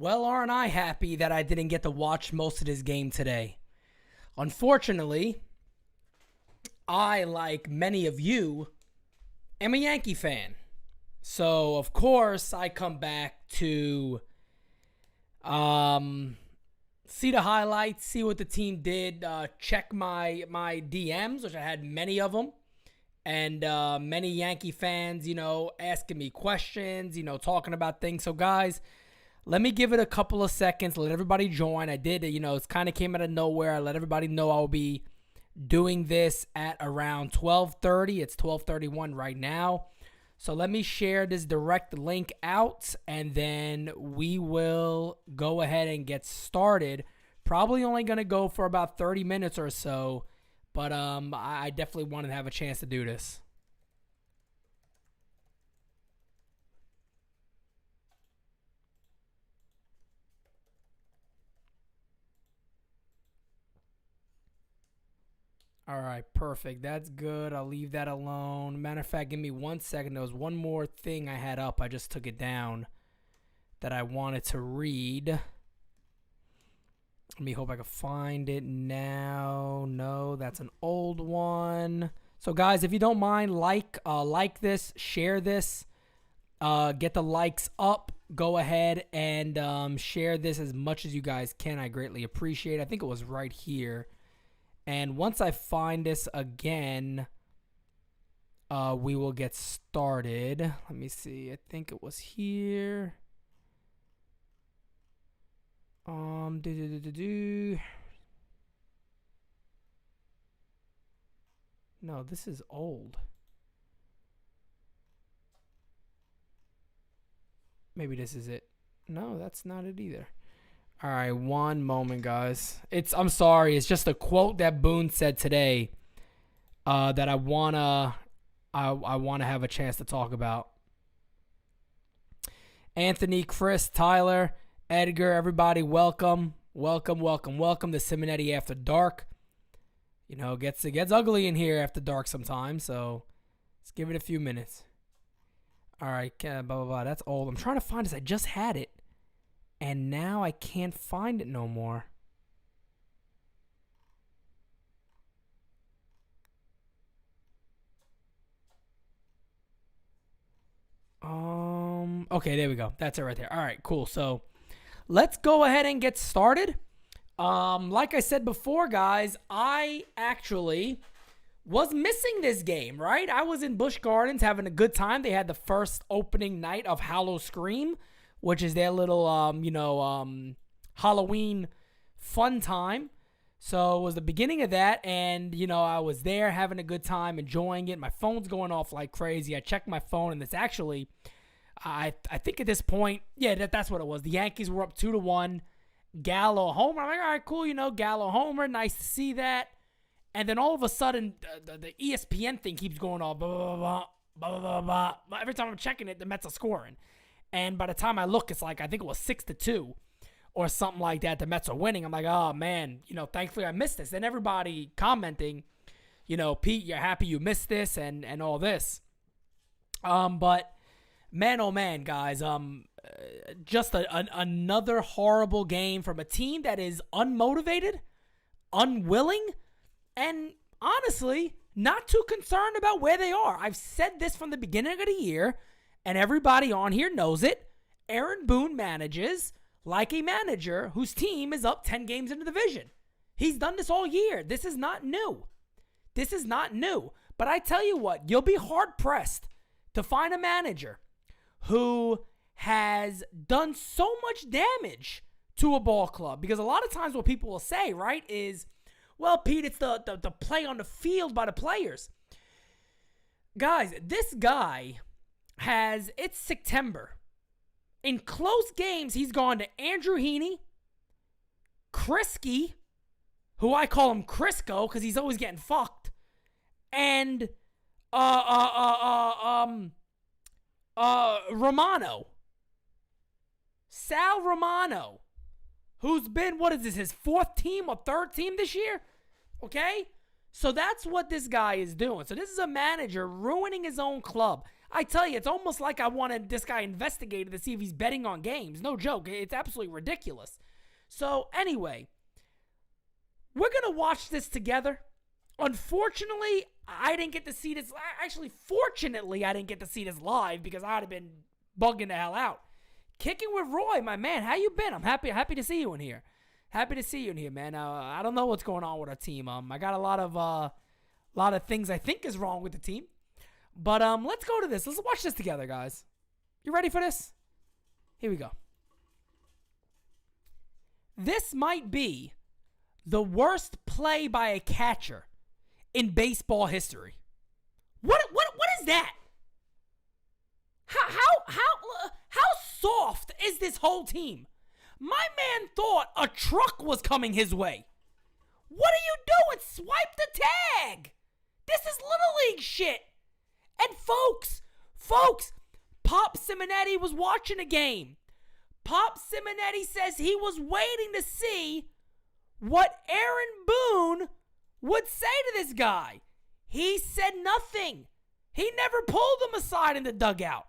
Well, aren't I happy that I didn't get to watch most of this game today? Unfortunately, I, like many of you, am a Yankee fan. So, of course, I come back to see the highlights, see what the team did, check my DMs, which I had many of them, and many Yankee fans, asking me questions, talking about things. So, guys, let me give it a couple of seconds. Let everybody join. I did, it kind of came out of nowhere. I let everybody know I'll be doing this at around 12:30. It's 12:31 right now. So let me share this direct link out, and then we will go ahead and get started. Probably only going to go for about 30 minutes or so, but I definitely wanted to have a chance to do this. All right, perfect. That's good. I'll leave that alone. Matter of fact, give me 1 second. There was one more thing I had up. I just took it down that I wanted to read. Let me hope I can find it now. No, that's an old one. So, guys, if you don't mind, like this, share this, get the likes up. Go ahead and share this as much as you guys can. I greatly appreciate it. I think it was right here. And once I find this again, we will get started. Let me see. I think it was here. No, this is old. Maybe this is it. No, that's not it either. All right, one moment, guys. I'm sorry. It's just a quote that Boone said today that I wanna have a chance to talk about. Anthony, Chris, Tyler, Edgar, everybody, welcome to Simonetti After Dark. It gets ugly in here after dark sometimes, so let's give it a few minutes. All right, blah blah blah. That's old. I'm trying to find this. I just had it. And now I can't find it no more. Okay, there we go. That's it right there. All right, cool. So let's go ahead and get started. Like I said before, guys, I actually was missing this game, right? I was in Busch Gardens having a good time. They had the first opening night of Howl-O-Scream, which is their little, Halloween fun time. So it was the beginning of that, and, I was there having a good time, enjoying it. My phone's going off like crazy. I checked my phone, and it's actually, I think at this point, yeah, that's what it was. The Yankees were up 2-1. Gallo homer. I'm like, all right, cool, Gallo homer. Nice to see that. And then all of a sudden, the ESPN thing keeps going off. Blah, blah, blah, blah, blah, blah, blah. Every time I'm checking it, the Mets are scoring. And by the time I look, it's like, I think it was 6-2 or something like that. The Mets are winning. I'm like, oh, man, thankfully I missed this. And everybody commenting, Pete, you're happy you missed this and all this. But, man, oh, man, guys, just another horrible game from a team that is unmotivated, unwilling, and honestly, not too concerned about where they are. I've said this from the beginning of the year, and everybody on here knows it. Aaron Boone manages like a manager whose team is up 10 games in the division. He's done this all year. This is not new. But I tell you what, you'll be hard-pressed to find a manager who has done so much damage to a ball club. Because a lot of times what people will say, right, is, well, Pete, it's the play on the field by the players. Guys, this guy it's September. In close games, he's gone to Andrew Heaney, Krisky, who I call him Crisco because he's always getting fucked, and Romano. Sal Romano, who's been, what is this, his fourth team or third team this year? Okay? So that's what this guy is doing. So this is a manager ruining his own club. I tell you, it's almost like I wanted this guy investigated to see if he's betting on games. No joke. It's absolutely ridiculous. So, anyway, we're going to watch this together. Unfortunately, I didn't get to see this. Actually, fortunately, I didn't get to see this live because I'd have been bugging the hell out. Kicking with Roy, my man. How you been? I'm happy to see you in here. Happy to see you in here, man. I don't know what's going on with our team. I got a lot of things I think is wrong with the team. But let's go to this. Let's watch this together, guys. You ready for this? Here we go. This might be the worst play by a catcher in baseball history. What is that? How soft is this whole team? My man thought a truck was coming his way. What are you doing? Swipe the tag. This is Little League shit. And folks, Pop Simonetti was watching a game. Pop Simonetti says he was waiting to see what Aaron Boone would say to this guy. He said nothing. He never pulled him aside in the dugout.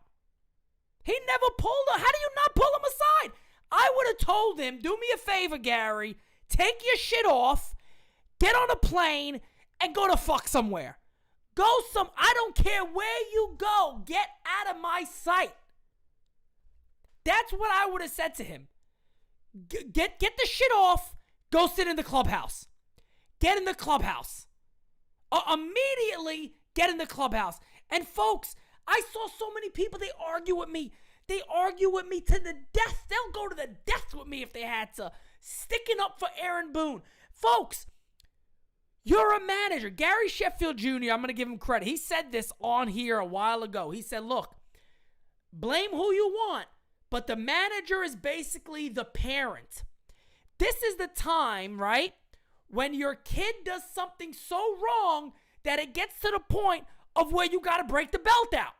He never pulled him. How do you not pull him aside? I would have told him, do me a favor, Gary. Take your shit off, get on a plane, and go to fuck somewhere. I don't care where you go. Get out of my sight. That's what I would have said to him. Get the shit off. Go sit in the clubhouse. Get in the clubhouse. Immediately get in the clubhouse. And folks, I saw so many people, they argue with me. They argue with me to the death. They'll go to the death with me if they had to. Sticking up for Aaron Boone. Folks, you're a manager. Gary Sheffield Jr., I'm going to give him credit. He said this on here a while ago. He said, look, blame who you want, but the manager is basically the parent. This is the time, right, when your kid does something so wrong that it gets to the point of where you got to break the belt out.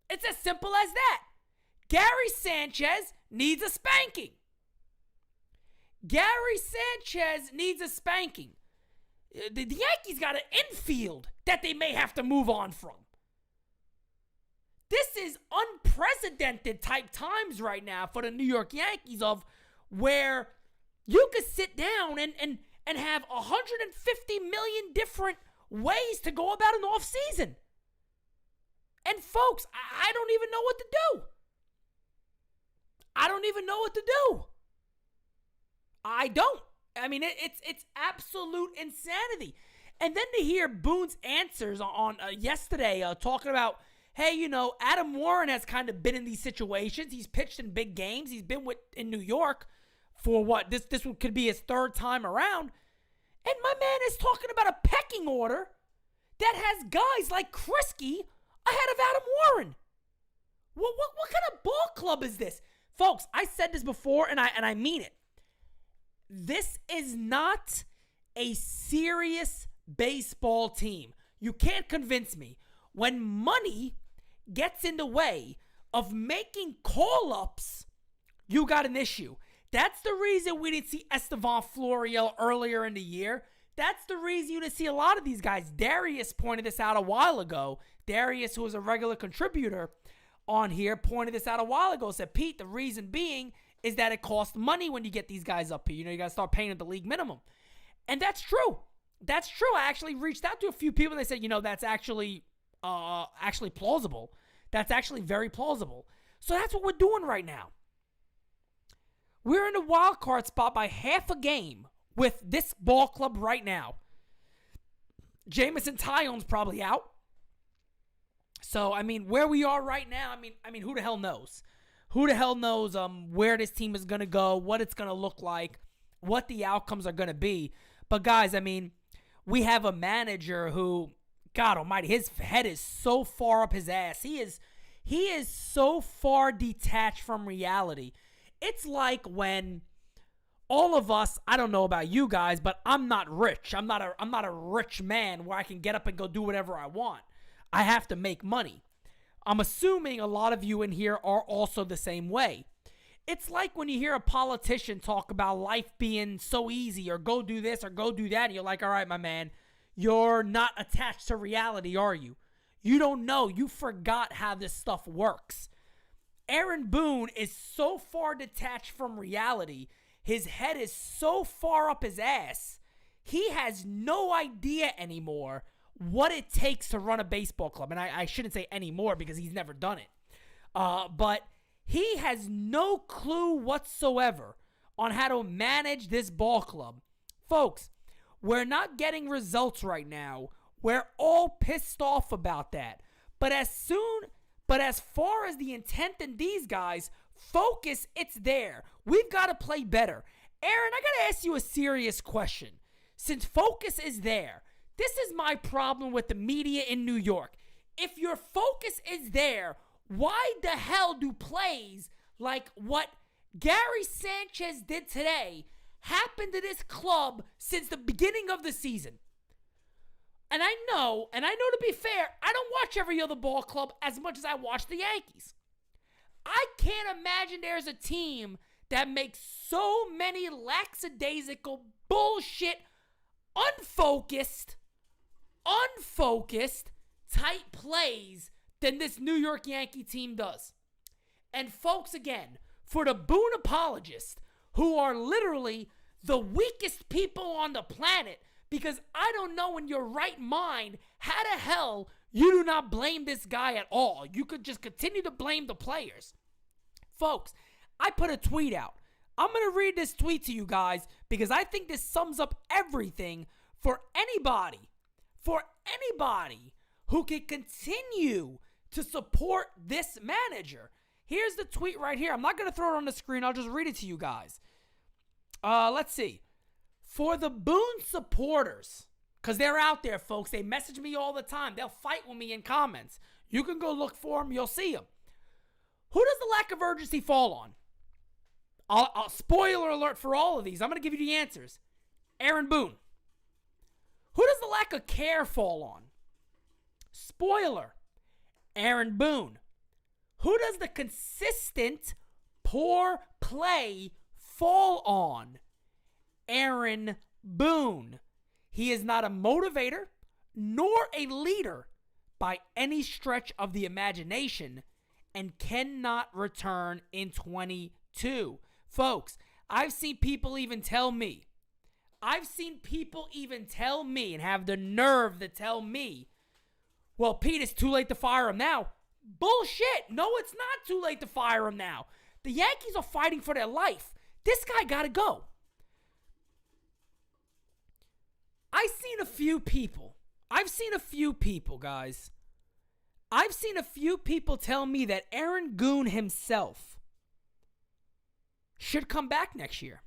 It's as simple as that. Gary Sanchez needs a spanking. Gary Sanchez needs a spanking. The Yankees got an infield that they may have to move on from. This is unprecedented type times right now for the New York Yankees of where you could sit down and have 150 million different ways to go about an offseason. And folks, I don't even know what to do. I don't even know what to do. I don't. I mean, it's absolute insanity. And then to hear Boone's answers on yesterday talking about, hey, you know, Adam Warren has kind of been in these situations. He's pitched in big games. He's been in New York for what? This could be his third time around. And my man is talking about a pecking order that has guys like Krisky ahead of Adam Warren. What kind of ball club is this? Folks, I said this before, and I mean it. This is not a serious baseball team. You can't convince me. When money gets in the way of making call-ups, you got an issue. That's the reason we didn't see Estevan Florial earlier in the year. That's the reason you didn't see a lot of these guys. Darius pointed this out a while ago. Darius, who was a regular contributor on here, pointed this out a while ago. Said, Pete, the reason being is that it costs money when you get these guys up here. You know, you got to start paying at the league minimum. And that's true. That's true. I actually reached out to a few people and they said, you know, that's actually plausible. That's actually very plausible. So that's what we're doing right now. We're in a wild card spot by half a game with this ball club right now. Jameson Taillon's probably out. So, I mean, where we are right now, I mean, who the hell knows? Who the hell knows where this team is going to go, what it's going to look like, what the outcomes are going to be. But, guys, I mean, we have a manager who, God almighty, his head is so far up his ass. He is so far detached from reality. It's like when all of us, I don't know about you guys, but I'm not rich. I'm not a rich man where I can get up and go do whatever I want. I have to make money. I'm assuming a lot of you in here are also the same way. It's like when you hear a politician talk about life being so easy or go do this or go do that, and you're like, all right, my man, you're not attached to reality, are you? You don't know. You forgot how this stuff works. Aaron Boone is so far detached from reality. His head is so far up his ass. He has no idea anymore what it takes to run a baseball club. And I shouldn't say anymore because he's never done it. But he has no clue whatsoever on how to manage this ball club. Folks, we're not getting results right now. We're all pissed off about that. But as far as the intent in these guys, focus, it's there. We've got to play better. Aaron, I got to ask you a serious question. Since focus is there, this is my problem with the media in New York. If your focus is there, why the hell do plays like what Gary Sanchez did today happen to this club since the beginning of the season? And I know to be fair, I don't watch every other ball club as much as I watch the Yankees. I can't imagine there's a team that makes so many lackadaisical bullshit, unfocused type plays than this New York Yankee team does. And folks, again, for the Boone apologists, who are literally the weakest people on the planet, because I don't know in your right mind how the hell you do not blame this guy at all. You could just continue to blame the players. Folks, I put a tweet out. I'm going to read this tweet to you guys because I think this sums up everything for anybody who can continue to support this manager. Here's the tweet right here. I'm not going to throw it on the screen. I'll just read it to you guys. Let's see. For the Boone supporters, because they're out there, folks. They message me all the time. They'll fight with me in comments. You can go look for them. You'll see them. Who does the lack of urgency fall on? I'll spoiler alert for all of these. I'm going to give you the answers. Aaron Boone. Who does the lack of care fall on? Spoiler. Aaron Boone. Who does the consistent poor play fall on? Aaron Boone. He is not a motivator nor a leader by any stretch of the imagination and cannot return in 22. Folks, I've seen people even tell me and have the nerve to tell me, well, Pete, it's too late to fire him now. Bullshit. No, it's not too late to fire him now. The Yankees are fighting for their life. This guy got to go. I've seen a few people, guys. I've seen a few people tell me that Aaron Boone himself should come back next year.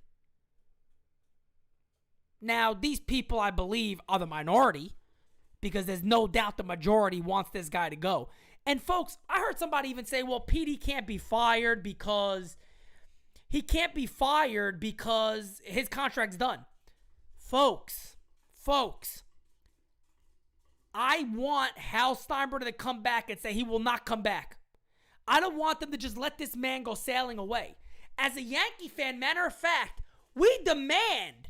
Now, these people, I believe, are the minority because there's no doubt the majority wants this guy to go. And folks, I heard somebody even say, well, Petey can't be fired because his contract's done. Folks, I want Hal Steinbrenner to come back and say he will not come back. I don't want them to just let this man go sailing away. As a Yankee fan, matter of fact, we demand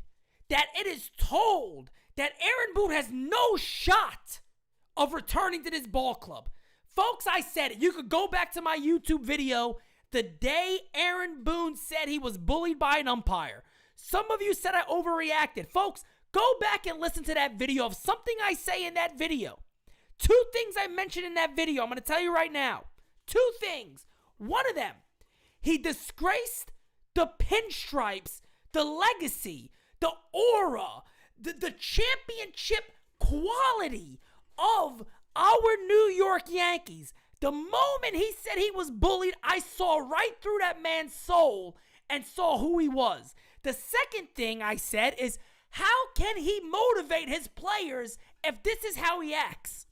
that it is told that Aaron Boone has no shot of returning to this ball club. Folks, I said it. You could go back to my YouTube video the day Aaron Boone said he was bullied by an umpire. Some of you said I overreacted. Folks, go back and listen to that video of something I say in that video. 2 things I mentioned in that video. I'm going to tell you right now. 2 things. One of them, he disgraced the pinstripes, the legacy, the aura, the championship quality of our New York Yankees. The moment he said he was bullied, I saw right through that man's soul and saw who he was. The second thing I said is, how can he motivate his players if this is how he acts?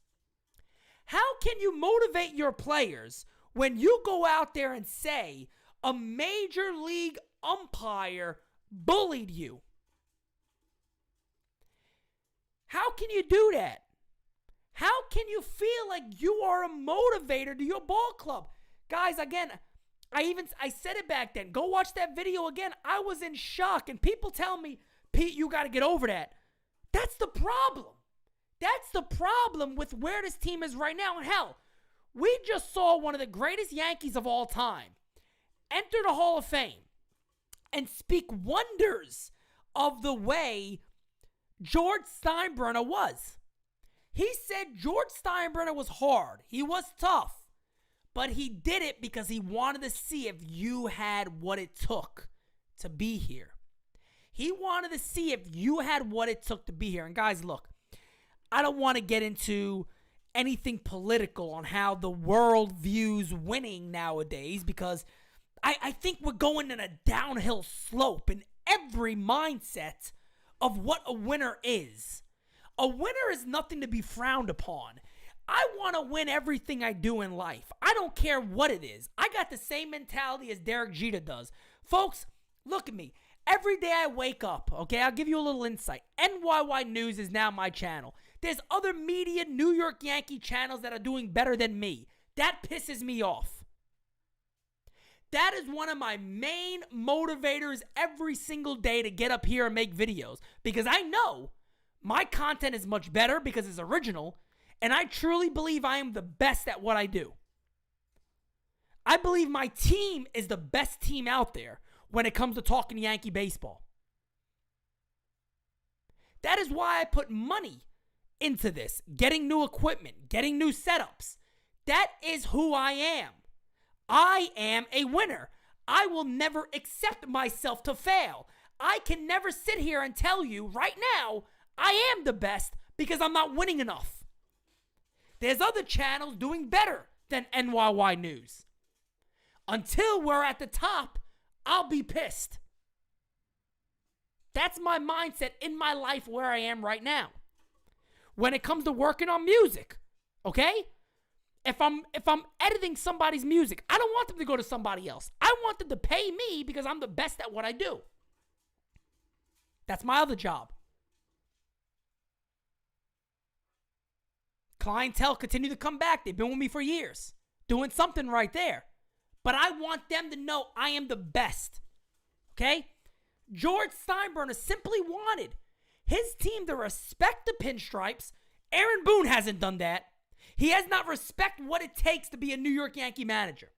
How can you motivate your players when you go out there and say a major league umpire bullied you? How can you do that? How can you feel like you are a motivator to your ball club? Guys, again, I said it back then. Go watch that video again. I was in shock, and people tell me, Pete, you got to get over that. That's the problem. That's the problem with where this team is right now. And hell, we just saw one of the greatest Yankees of all time enter the Hall of Fame and speak wonders of the way George Steinbrenner was. He said George Steinbrenner was hard. He was tough. But he did it because he wanted to see if you had what it took to be here. He wanted to see if you had what it took to be here. And guys, look, I don't want to get into anything political on how the world views winning nowadays, because I think we're going in a downhill slope in every mindset of what a winner is. A winner is nothing to be frowned upon. I want to win everything I do in life. I don't care what it is. I got the same mentality as Derek Jeter does. Folks, look at me. Every day I wake up, okay, I'll give you a little insight. NYY News is now my channel. There's other media New York Yankee channels that are doing better than me. That pisses me off. That is one of my main motivators every single day to get up here and make videos. Because I know my content is much better because it's original. And I truly believe I am the best at what I do. I believe my team is the best team out there when it comes to talking Yankee baseball. That is why I put money into this. Getting new equipment, getting new setups. That is who I am. I am a winner. I will never accept myself to fail. I can never sit here and tell you right now I am the best because I'm not winning enough. There's other channels doing better than NYY News. Until we're at the top, I'll be pissed. That's my mindset in my life where I am right now. When it comes to working on music, okay? If I'm editing somebody's music, I don't want them to go to somebody else. I want them to pay me because I'm the best at what I do. That's my other job. Clientele continue to come back. They've been with me for years, doing something right there. But I want them to know I am the best. Okay? George Steinbrenner simply wanted his team to respect the pinstripes. Aaron Boone hasn't done that. He has not respected what it takes to be a New York Yankee manager.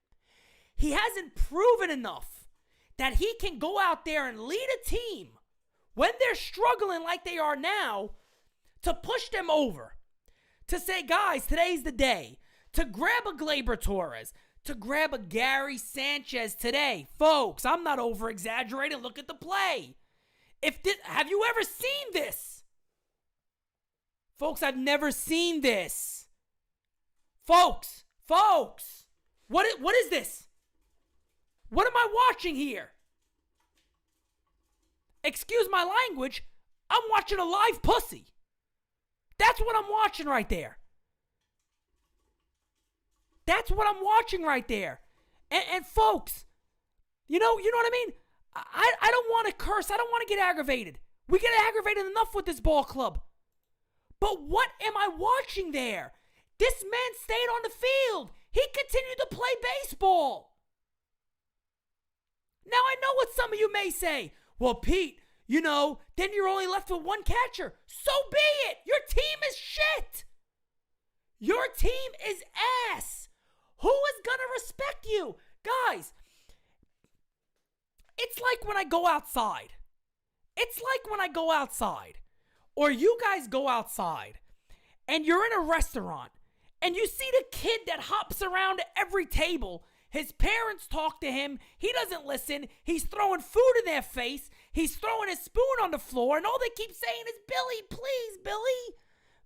He hasn't proven enough that he can go out there and lead a team when they're struggling like they are now to push them over. To say, guys, today's the day. To grab a Gleyber Torres. To grab a Gary Sanchez today. Folks, I'm not over-exaggerating. Look at the play. Have you ever seen this? Folks, I've never seen this. Folks. What is this? What am I watching here? Excuse my language. I'm watching a live pussy. That's what I'm watching right there. That's what I'm watching right there. And folks, you know what I mean? I don't want to curse. I don't want to get aggravated. We get aggravated enough with this ball club. But what am I watching there? This man stayed on the field. He continued to play baseball. Now I know what some of you may say. Well, Pete, then you're only left with one catcher. So be it. Your team is shit. Your team is ass. Who is going to respect you? Guys, it's like when I go outside. Or you guys go outside and you're in a restaurant and you see the kid that hops around every table. His parents talk to him. He doesn't listen. He's throwing food in their face. He's throwing his spoon on the floor. And all they keep saying is, Billy, please, Billy.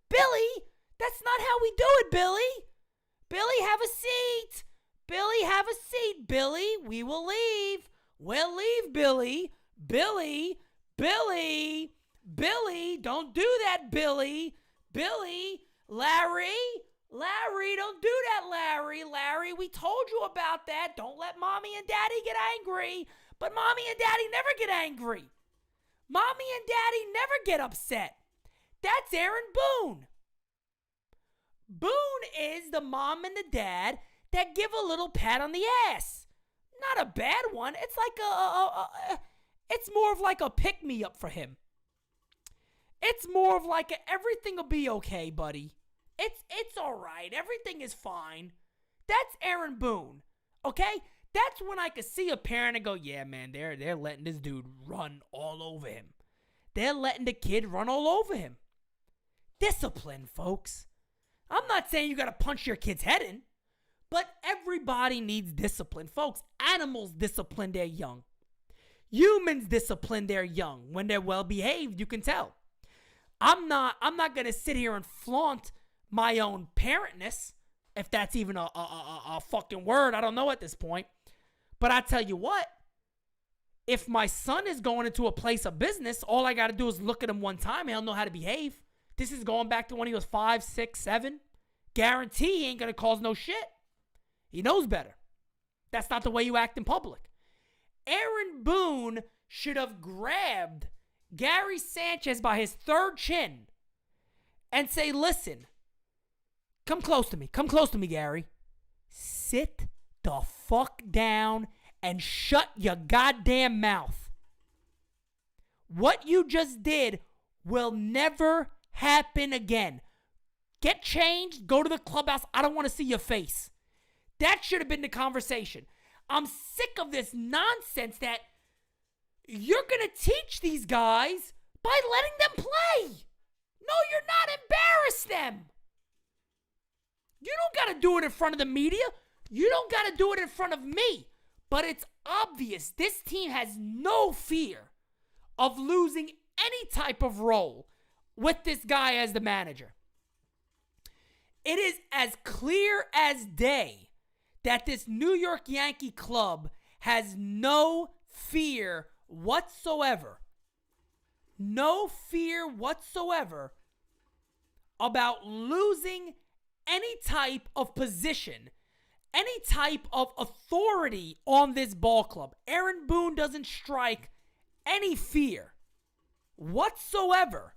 Billy, that's not how we do it, Billy. Billy, have a seat. Billy, have a seat. Billy, we will leave. We'll leave, Billy. Billy, don't do that, Billy. Billy, Larry, don't do that, Larry, we told you about that. Don't let mommy and daddy get angry. But mommy and daddy never get angry. Mommy and daddy never get upset. That's Aaron Boone. Boone is the mom and the dad that give a little pat on the ass. Not a bad one. It's like it's more of like a pick-me-up for him. It's more of like everything will be okay, buddy. It's all right. Everything is fine. That's Aaron Boone. Okay? That's when I could see a parent and go, yeah, man, they're letting this dude run all over him. They're letting the kid run all over him. Discipline, folks. I'm not saying you got to punch your kid's head in, but everybody needs discipline. Folks, animals discipline their young. Humans discipline their young. When they're well behaved, you can tell. I'm not going to sit here and flaunt my own parentness, if that's even a fucking word. I don't know at this point. But I tell you what, if my son is going into a place of business, all I got to do is look at him one time and he'll know how to behave. This is going back to when he was 5, 6, 7. Guarantee he ain't going to cause no shit. He knows better. That's not the way you act in public. Aaron Boone should have grabbed Gary Sanchez by his third chin and say, listen, come close to me. Come close to me, Gary. Sit the fuck down and shut your goddamn mouth. What you just did will never happen again. Get changed, go to the clubhouse. I don't want to see your face. That should have been the conversation. I'm sick of this nonsense that you're going to teach these guys by letting them play. No, you're not. Embarrass them. You don't got to do it in front of the media. You don't got to do it in front of me. But it's obvious this team has no fear of losing any type of role with this guy as the manager. It is as clear as day that this New York Yankee club has no fear whatsoever. No fear whatsoever about losing any type of position, any type of authority on this ball club. Aaron Boone doesn't strike any fear whatsoever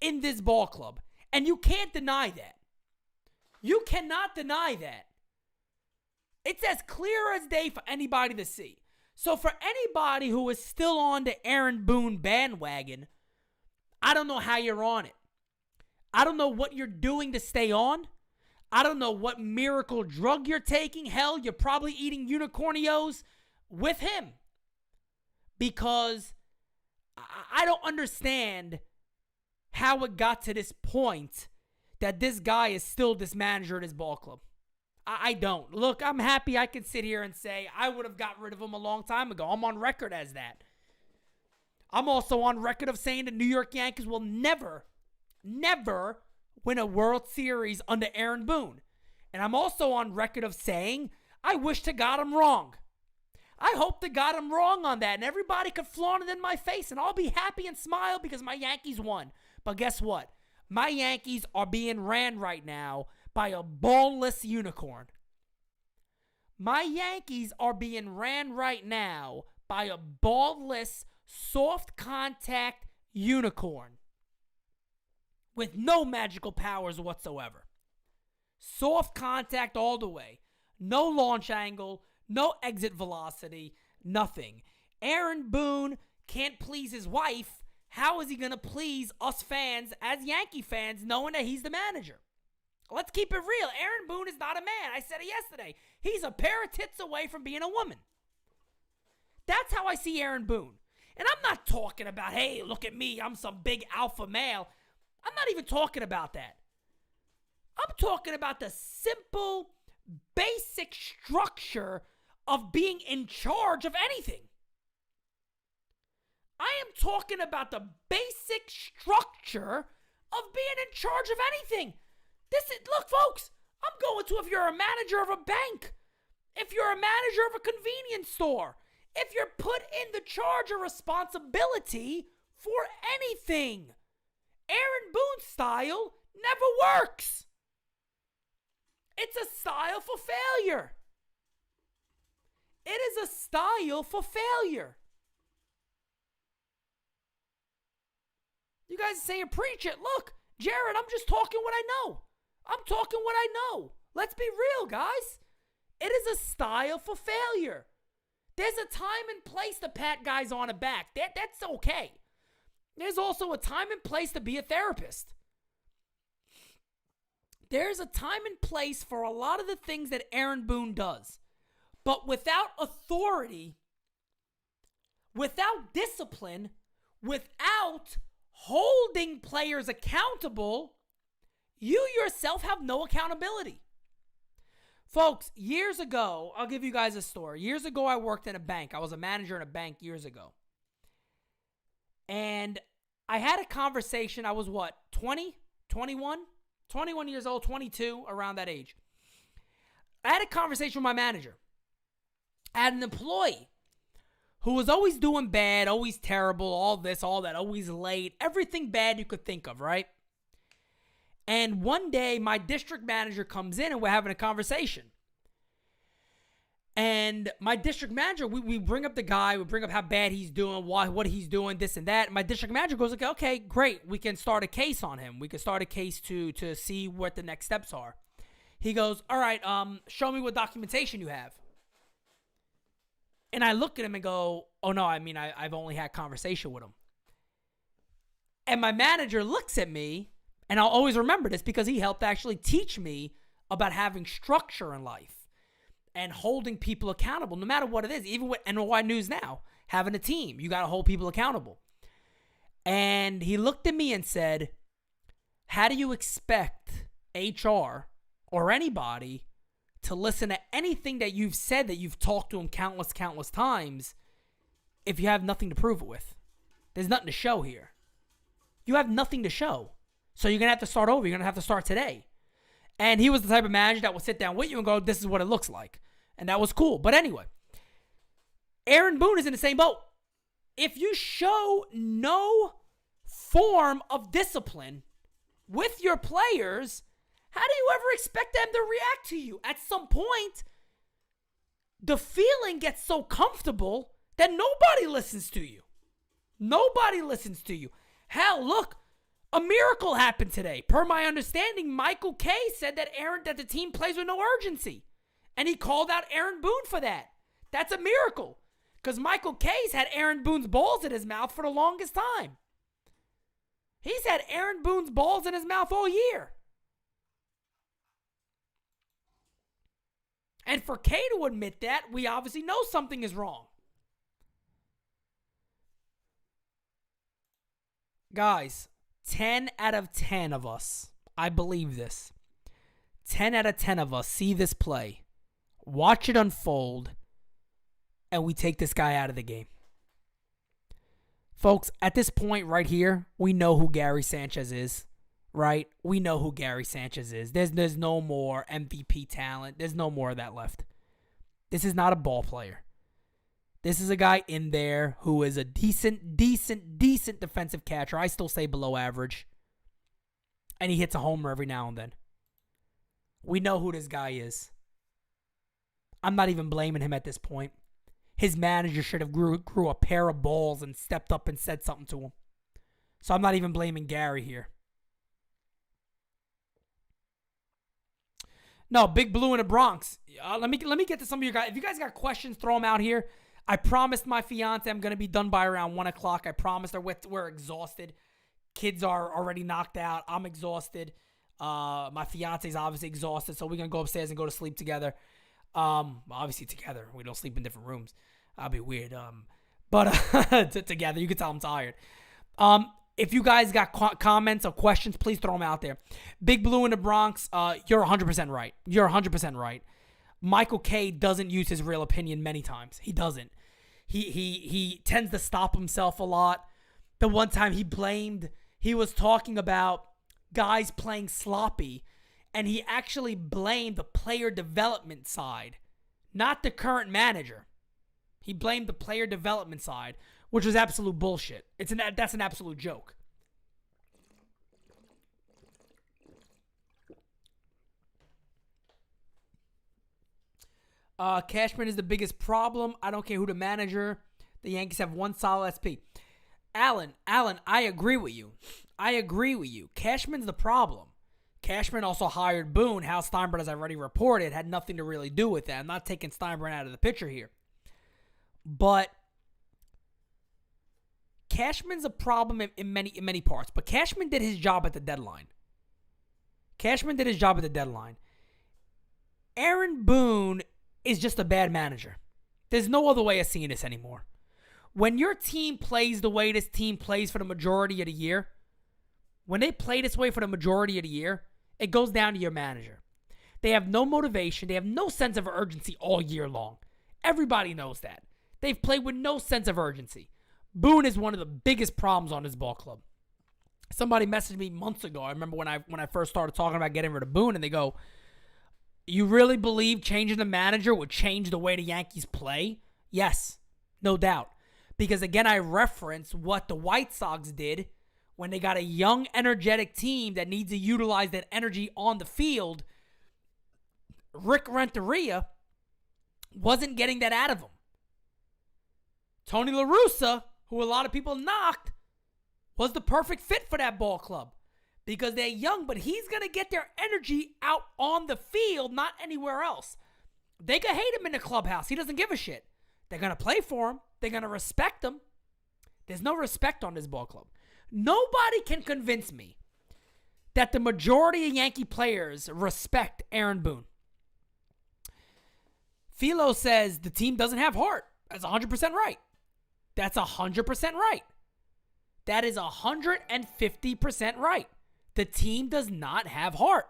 in this ball club. And you can't deny that. You cannot deny that. It's as clear as day for anybody to see. So for anybody who is still on the Aaron Boone bandwagon, I don't know how you're on it. I don't know what you're doing to stay on. I don't know what miracle drug you're taking. Hell, you're probably eating unicornios with him. Because I don't understand how it got to this point that this guy is still this manager at his ball club. I don't. Look, I'm happy I can sit here and say I would have got rid of him a long time ago. I'm on record as that. I'm also on record of saying the New York Yankees will never win a World Series under Aaron Boone. And I'm also on record of saying I wish to God I'm wrong. I hope to God I'm wrong on that. And everybody could flaunt it in my face. And I'll be happy and smile because my Yankees won. But guess what? My Yankees are being ran right now by a ballless unicorn. My Yankees are being ran right now by a ballless, soft contact unicorn with no magical powers whatsoever. Soft contact all the way. No launch angle, no exit velocity, nothing. Aaron Boone can't please his wife. How is he going to please us fans as Yankee fans knowing that he's the manager? Let's keep it real. Aaron Boone is not a man. I said it yesterday. He's a pair of tits away from being a woman. That's how I see Aaron Boone. And I'm not talking about, hey, look at me, I'm some big alpha male. I'm not even talking about that. I'm talking about the simple, basic structure of being in charge of anything. I am talking about the basic structure of being in charge of anything. Look, folks, I'm going to, if you're a manager of a bank, if you're a manager of a convenience store, if you're put in the charge of responsibility for anything, Aaron Boone's style never works. It's a style for failure. It is a style for failure. You guys are saying, preach it. Look, Jared, I'm just talking what I know. I'm talking what I know. Let's be real, guys. It is a style for failure. There's a time and place to pat guys on the back. That's okay. there's also a time and place to be a therapist. There's a time and place for a lot of the things that Aaron Boone does. But without authority, without discipline, without holding players accountable, you yourself have no accountability. Folks, years ago, I'll give you guys a story. Years ago, I worked in a bank. I was a manager in a bank years ago. And I had a conversation. I was 20, 21? 21 years old, 22, around that age. I had a conversation with my manager. I had an employee who was always doing bad, always terrible, all this, all that, always late, everything bad you could think of, right? And one day, my district manager comes in and we're having a conversation. And my district manager, we bring up the guy, we bring up how bad he's doing, what he's doing, this and that. And my district manager goes, okay, great. We can start a case on him. We can start a case to see what the next steps are. He goes, all right, show me what documentation you have. And I look at him and go, oh no, I've only had conversation with him. And my manager looks at me, and I'll always remember this because he helped actually teach me about having structure in life and holding people accountable, no matter what it is. Even with NOI News Now, having a team, you got to hold people accountable. And he looked at me and said, how do you expect HR or anybody to listen to anything that you've said, that you've talked to them countless times, if you have nothing to prove it with? There's nothing to show here. You have nothing to show. So you're going to have to start over. You're going to have to start today. And he was the type of manager that would sit down with you and go, this is what it looks like. And that was cool. But anyway, Aaron Boone is in the same boat. If you show no form of discipline with your players, how do you ever expect them to react to you? At some point, the feeling gets so comfortable that nobody listens to you. Nobody listens to you. Hell, look, a miracle happened today. Per my understanding, Michael Kay said that the team plays with no urgency. And he called out Aaron Boone for that. That's a miracle. Because Michael Kay's had Aaron Boone's balls in his mouth for the longest time. He's had Aaron Boone's balls in his mouth all year. And for Kay to admit that, we obviously know something is wrong. Guys, 10 out of 10 of us, I believe this, 10 out of 10 of us see this play, watch it unfold, and we take this guy out of the game. Folks, at this point right here, we know who Gary Sanchez is, right? We know who Gary Sanchez is. There's no more MVP talent. There's no more of that left. This is not a ball player. This is a guy in there who is a decent defensive catcher. I still say below average. And he hits a homer every now and then. We know who this guy is. I'm not even blaming him at this point. His manager should have grew a pair of balls and stepped up and said something to him. So I'm not even blaming Gary here. No, Big Blue in the Bronx. Let me get to some of you guys. If you guys got questions, throw them out here. I promised my fiance I'm going to be done by around 1 o'clock. I promised her we're exhausted. Kids are already knocked out. I'm exhausted. My fiance's obviously exhausted, so we're going to go upstairs and go to sleep together. Obviously together. We don't sleep in different rooms. That'd be weird. But together, you can tell I'm tired. If you guys got comments or questions, please throw them out there. Big Blue in the Bronx, you're 100% right. You're 100% right. Michael Kay doesn't use his real opinion many times. He doesn't. He tends to stop himself a lot. The one time he was talking about guys playing sloppy, and he actually blamed the player development side, not the current manager. He blamed the player development side, which was absolute bullshit. That's an absolute joke. Cashman is the biggest problem. I don't care who the manager. The Yankees have one solid SP. Alan, I agree with you. Cashman's the problem. Cashman also hired Boone. Hal Steinbrenner, as I already reported, had nothing to really do with that. I'm not taking Steinbrenner out of the picture here. But Cashman's a problem in many parts, but Cashman did his job at the deadline. Aaron Boone is just a bad manager. There's no other way of seeing this anymore. When your team plays the way this team plays for the majority of the year, when they play this way for the majority of the year, it goes down to your manager. They have no motivation. They have no sense of urgency all year long. Everybody knows that. They've played with no sense of urgency. Boone is one of the biggest problems on this ball club. Somebody messaged me months ago. I remember when I first started talking about getting rid of Boone, and they go, "You really believe changing the manager would change the way the Yankees play?" Yes, no doubt. Because again, I reference what the White Sox did when they got a young, energetic team that needs to utilize that energy on the field. Rick Renteria wasn't getting that out of him. Tony La Russa, who a lot of people knocked, was the perfect fit for that ball club because they're young, but he's going to get their energy out on the field, not anywhere else. They could hate him in the clubhouse. He doesn't give a shit. They're going to play for him. They're going to respect him. There's no respect on this ball club. Nobody can convince me that the majority of Yankee players respect Aaron Boone. Philo says the team doesn't have heart. That's 100% right. That's 100% right. That is 150% right. The team does not have heart.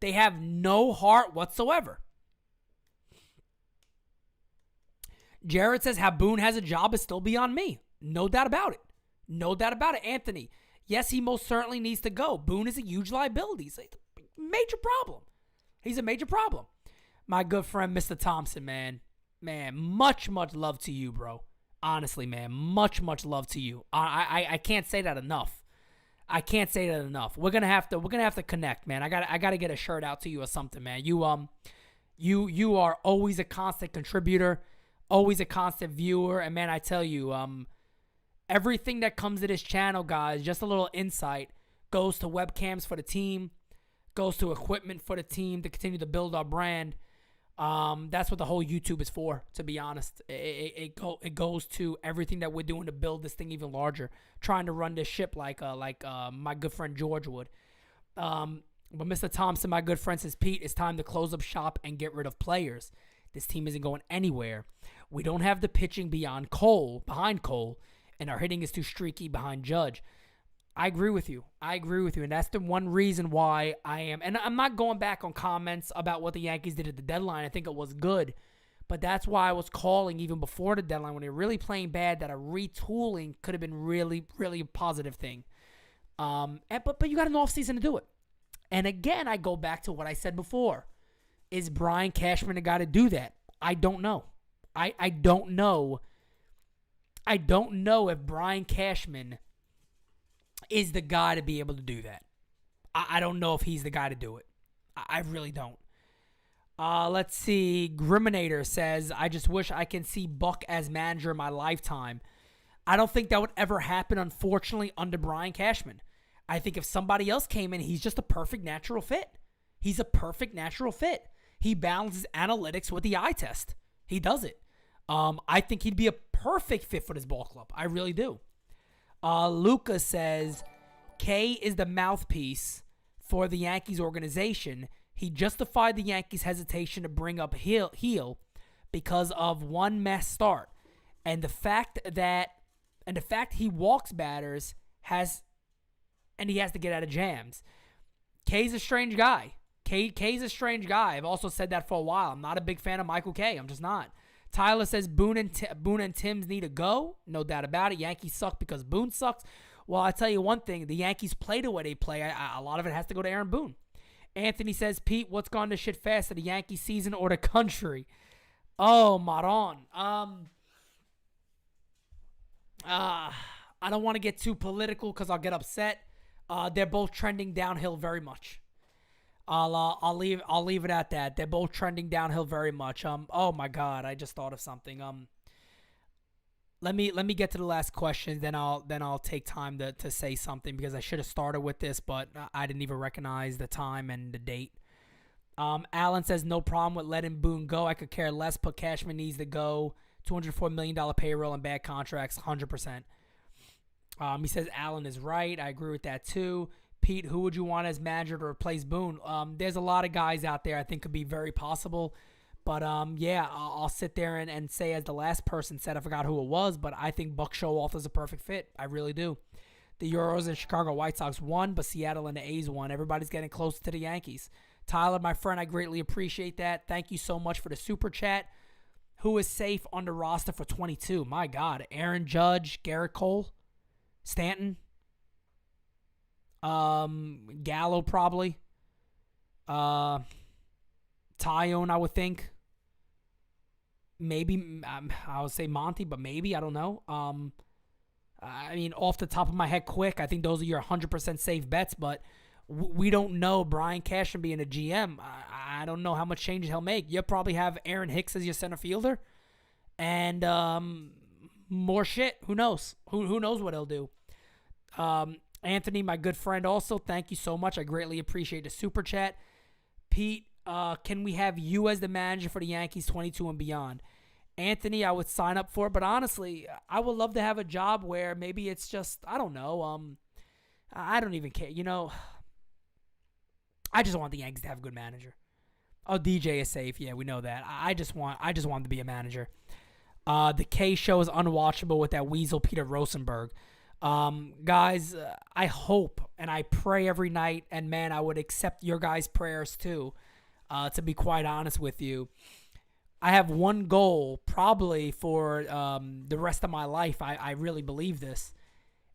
They have no heart whatsoever. Jared says how Boone has a job is still beyond me. No doubt about it. No doubt about it. Anthony, yes, he most certainly needs to go. Boone is a huge liability. He's a major problem. He's a major problem. My good friend, Mr. Thompson, man, much love to you, bro. Honestly, man, much love to you. I can't say that enough. We're gonna have to connect, man. I gotta get a shirt out to you or something, man. You are always a constant contributor, always a constant viewer, and man, I tell you, everything that comes to this channel, guys, just a little insight, goes to webcams for the team, goes to equipment for the team to continue to build our brand. That's what the whole YouTube is for, to be honest. It goes to everything that we're doing to build this thing even larger, trying to run this ship like my good friend George would. But Mr. Thompson, my good friend, says, Pete, it's time to close up shop and get rid of players. This team isn't going anywhere. We don't have the pitching behind Cole, and our hitting is too streaky behind Judge. I agree with you. And that's the one reason why I am. And I'm not going back on comments about what the Yankees did at the deadline. I think it was good. But that's why I was calling even before the deadline when they're really playing bad that a retooling could have been really, really a positive thing. But you got an offseason to do it. And again, I go back to what I said before. Is Brian Cashman the guy to do that? I don't know. I don't know. I don't know if Brian Cashman is the guy to be able to do that. I don't know if he's the guy to do it. I really don't. Let's see. Griminator says, I just wish I can see Buck as manager in my lifetime. I don't think that would ever happen, unfortunately, under Brian Cashman. I think if somebody else came in, he's just a perfect natural fit. He's a perfect natural fit. He balances analytics with the eye test. He does it. I think he'd be a perfect fit for this ball club. I really do. Luca says, K is the mouthpiece for the Yankees organization. He justified the Yankees' hesitation to bring up Heel because of one mess start. And the fact he walks batters and he has to get out of jams. K's a strange guy. K's a strange guy. I've also said that for a while. I'm not a big fan of Michael K. I'm just not. Tyler says Boone and Timms need to go. No doubt about it. Yankees suck because Boone sucks. Well, I tell you one thing. The Yankees play the way they play. A lot of it has to go to Aaron Boone. Anthony says, Pete, what's gone to shit faster, the Yankee season or the country? Oh, Maron. I don't want to get too political because I'll get upset. They're both trending downhill very much. I'll leave it at that. They're both trending downhill very much. Oh my God, I just thought of something. Let me get to the last question, then I'll take time to say something because I should have started with this, but I didn't even recognize the time and the date. Alan says no problem with letting Boone go. I could care less, but Cashman needs to go. $204 million payroll and bad contracts, 100%. He says Allen is right. I agree with that too. Pete, who would you want as manager to replace Boone? There's a lot of guys out there I think could be very possible. But yeah, I'll sit there and say, as the last person said, I forgot who it was, but I think Buck Showalter's a perfect fit. I really do. The Euros and Chicago White Sox won, but Seattle and the A's won. Everybody's getting closer to the Yankees. Tyler, my friend, I greatly appreciate that. Thank you so much for the super chat. Who is safe on the roster for 22? My God. Aaron Judge, Garrett Cole, Stanton, Gallo probably, Tyone, I would think. Maybe, I would say Monty, but maybe, I don't know. I mean, off the top of my head quick, I think those are your 100% safe bets, but we don't know Brian Cashman being a GM. I don't know how much changes he'll make. You'll probably have Aaron Hicks as your center fielder, and more shit. Who knows? Who knows what he'll do? Anthony, my good friend, also, thank you so much. I greatly appreciate the super chat. Pete, can we have you as the manager for the Yankees 22 and beyond? Anthony, I would sign up for it, but honestly, I would love to have a job where maybe it's just, I don't know, I don't even care. You know, I just want the Yankees to have a good manager. Oh, DJ is safe. Yeah, we know that. I just want him to be a manager. The K show is unwatchable with that weasel Peter Rosenberg. Guys, I hope and I pray every night, and man, I would accept your guys' prayers too. To be quite honest with you, I have one goal probably for the rest of my life. I really believe this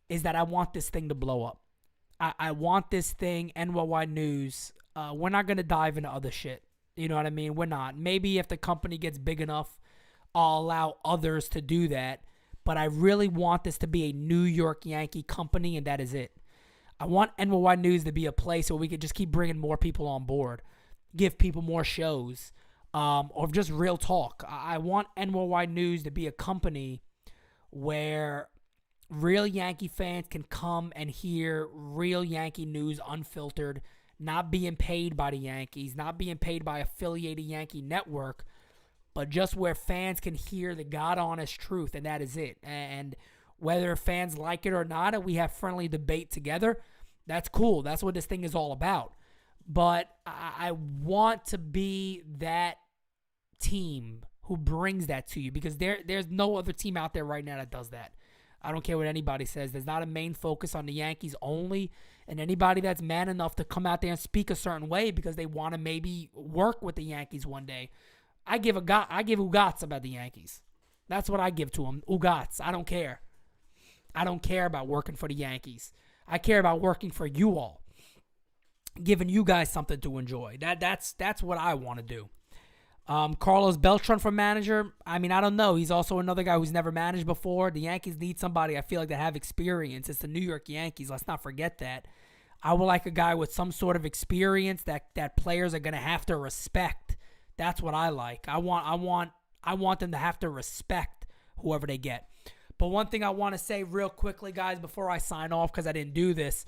is that I want this thing to blow up. I want this thing, NYY News. We're not going to dive into other shit. You know what I mean? We're not. Maybe if the company gets big enough, I'll allow others to do that. But I really want this to be a New York Yankee company, and that is it. I want NYY News to be a place where we could just keep bringing more people on board, give people more shows, or just real talk. I want NYY News to be a company where real Yankee fans can come and hear real Yankee news unfiltered, not being paid by the Yankees, not being paid by affiliated Yankee network, but just where fans can hear the God-honest truth, and that is it. And whether fans like it or not, and we have friendly debate together, that's cool. That's what this thing is all about. But I want to be that team who brings that to you, because there's no other team out there right now that does that. I don't care what anybody says. There's not a main focus on the Yankees only, and anybody that's man enough to come out there and speak a certain way because they want to maybe work with the Yankees one day. I give ugats about the Yankees. That's what I give to them. Ugats. I don't care. I don't care about working for the Yankees. I care about working for you all, giving you guys something to enjoy. That's what I want to do. Carlos Beltran for manager. I mean, I don't know. He's also another guy who's never managed before. The Yankees need somebody, I feel like, that have experience. It's the New York Yankees. Let's not forget that. I would like a guy with some sort of experience that players are going to have to respect. That's what I like. I want them to have to respect whoever they get. But one thing I want to say real quickly, guys, before I sign off, because I didn't do this,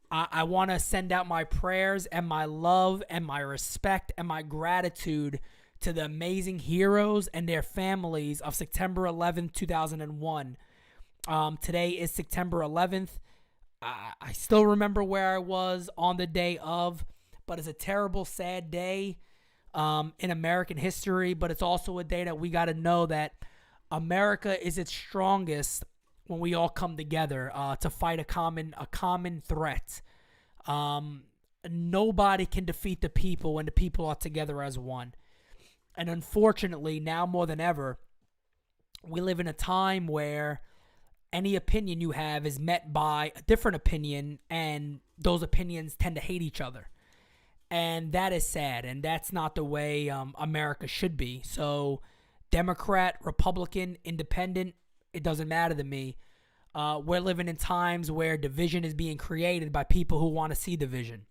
I want to send out my prayers and my love and my respect and my gratitude to the amazing heroes and their families of September 11th, 2001. Today is September 11th. I still remember where I was on the day of, but it's a terrible, sad day in American history. But it's also a day that we got to know that America is its strongest when we all come together to fight a common threat. Nobody can defeat the people when the people are together as one. And unfortunately, now more than ever, we live in a time where any opinion you have is met by a different opinion, and those opinions tend to hate each other. And that is sad, and that's not the way America should be. So Democrat, Republican, Independent, it doesn't matter to me. We're living in times where division is being created by people who want to see division.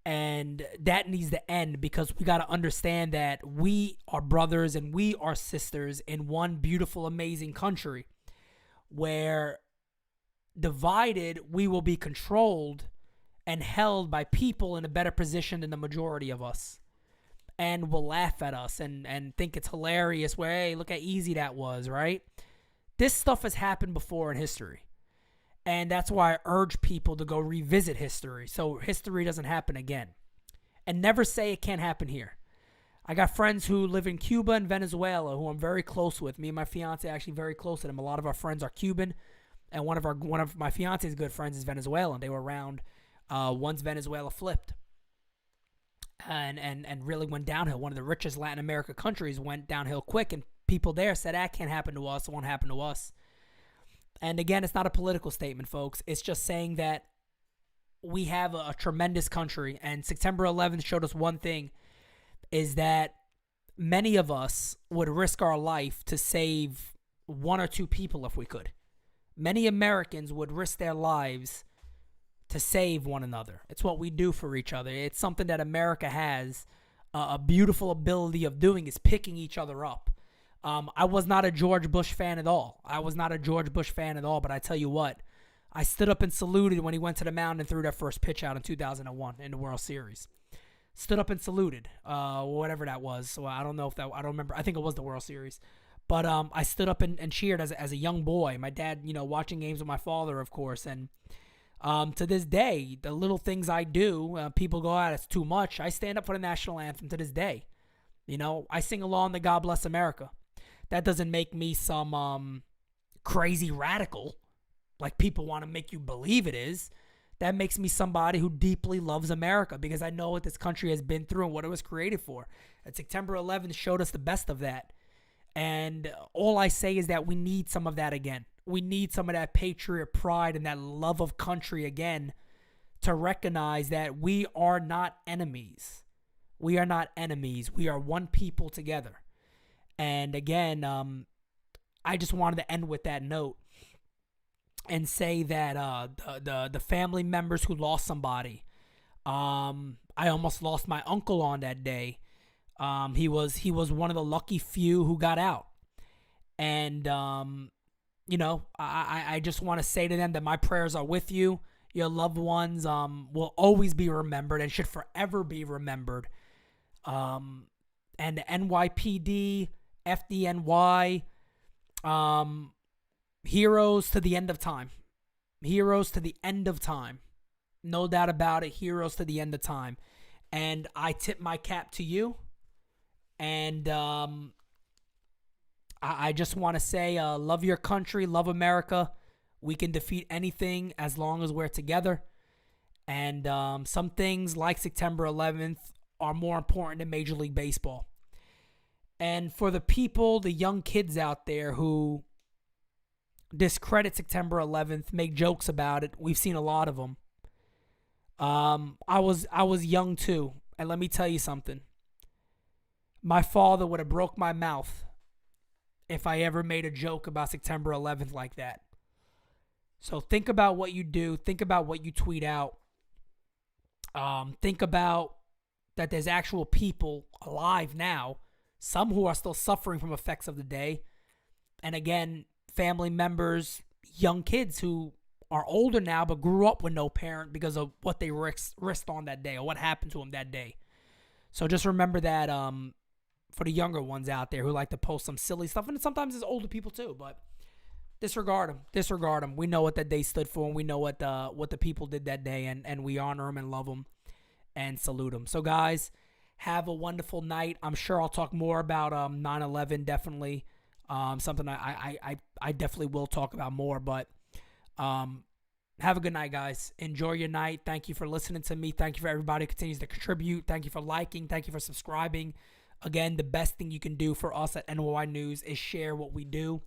And that needs to end, because we got to understand that we are brothers and we are sisters in one beautiful, amazing country where divided, we will be controlled and held by people in a better position than the majority of us, and will laugh at us and think it's hilarious where, hey, look how easy that was, right? This stuff has happened before in history. And that's why I urge people to go revisit history so history doesn't happen again. And never say it can't happen here. I got friends who live in Cuba and Venezuela who I'm very close with. Me and my fiance are actually very close to them. A lot of our friends are Cuban, and one of my fiance's good friends is Venezuelan. They were around once Venezuela flipped and really went downhill. One of the richest Latin America countries went downhill quick, and people there said, that can't happen to us. It won't happen to us. And again, it's not a political statement, folks. It's just saying that we have a tremendous country, and September 11th showed us one thing, is that many of us would risk our life to save one or two people if we could. Many Americans would risk their lives to save one another. It's what we do for each other. It's something that America has a beautiful ability of doing, is picking each other up. I was not a George Bush fan at all. But I tell you what, I stood up and saluted when he went to the mound and threw that first pitch out in 2001 in the World Series. Stood up and saluted, whatever that was. So I don't know if that, I don't remember. I think it was the World Series. But I stood up and cheered as a young boy. My dad, watching games with my father, of course. And to this day, the little things I do, people go, it's too much. I stand up for the national anthem to this day. I sing along to God Bless America. That doesn't make me some crazy radical like people want to make you believe it is. That makes me somebody who deeply loves America, because I know what this country has been through and what it was created for. And September 11th showed us the best of that. And all I say is that we need some of that again. We need some of that patriot pride and that love of country again, to recognize that we are not enemies. We are not enemies. We are one people together. And again, I just wanted to end with that note and say that the family members who lost somebody, I almost lost my uncle on that day. He was one of the lucky few who got out. And I just want to say to them that my prayers are with you. Your loved ones will always be remembered and should forever be remembered. And the NYPD, FDNY, heroes to the end of time. Heroes to the end of time. No doubt about it. Heroes to the end of time. And I tip my cap to you. And I just want to say, love your country, love America. We can defeat anything as long as we're together. And some things like September 11th are more important than Major League Baseball. And for the people, the young kids out there who discredit September 11th, make jokes about it, we've seen a lot of them. I was young too, and let me tell you something. My father would have broke my mouth if I ever made a joke about September 11th like that. So think about what you do. Think about what you tweet out. Think about that there's actual people alive now, some who are still suffering from effects of the day. And again, family members, young kids who are older now but grew up with no parent because of what they risked on that day or what happened to them that day. So just remember that for the younger ones out there who like to post some silly stuff. And sometimes it's older people too, but disregard them. We know what that day stood for, and we know what the people did that day, and we honor them and love them and salute them. So guys, have a wonderful night. I'm sure I'll talk more about 9/11, definitely. Something I definitely will talk about more, but have a good night, guys. Enjoy your night. Thank you for listening to me. Thank you for everybody who continues to contribute. Thank you for liking. Thank you for subscribing. Again, the best thing you can do for us at NY News is share what we do.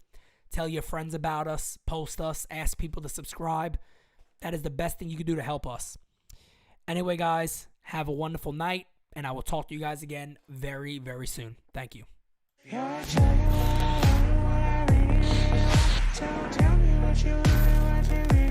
Tell your friends about us, post us, ask people to subscribe. That is the best thing you can do to help us. Anyway, guys, have a wonderful night, and I will talk to you guys again very, very soon. Thank you. Tell me what you really want to me.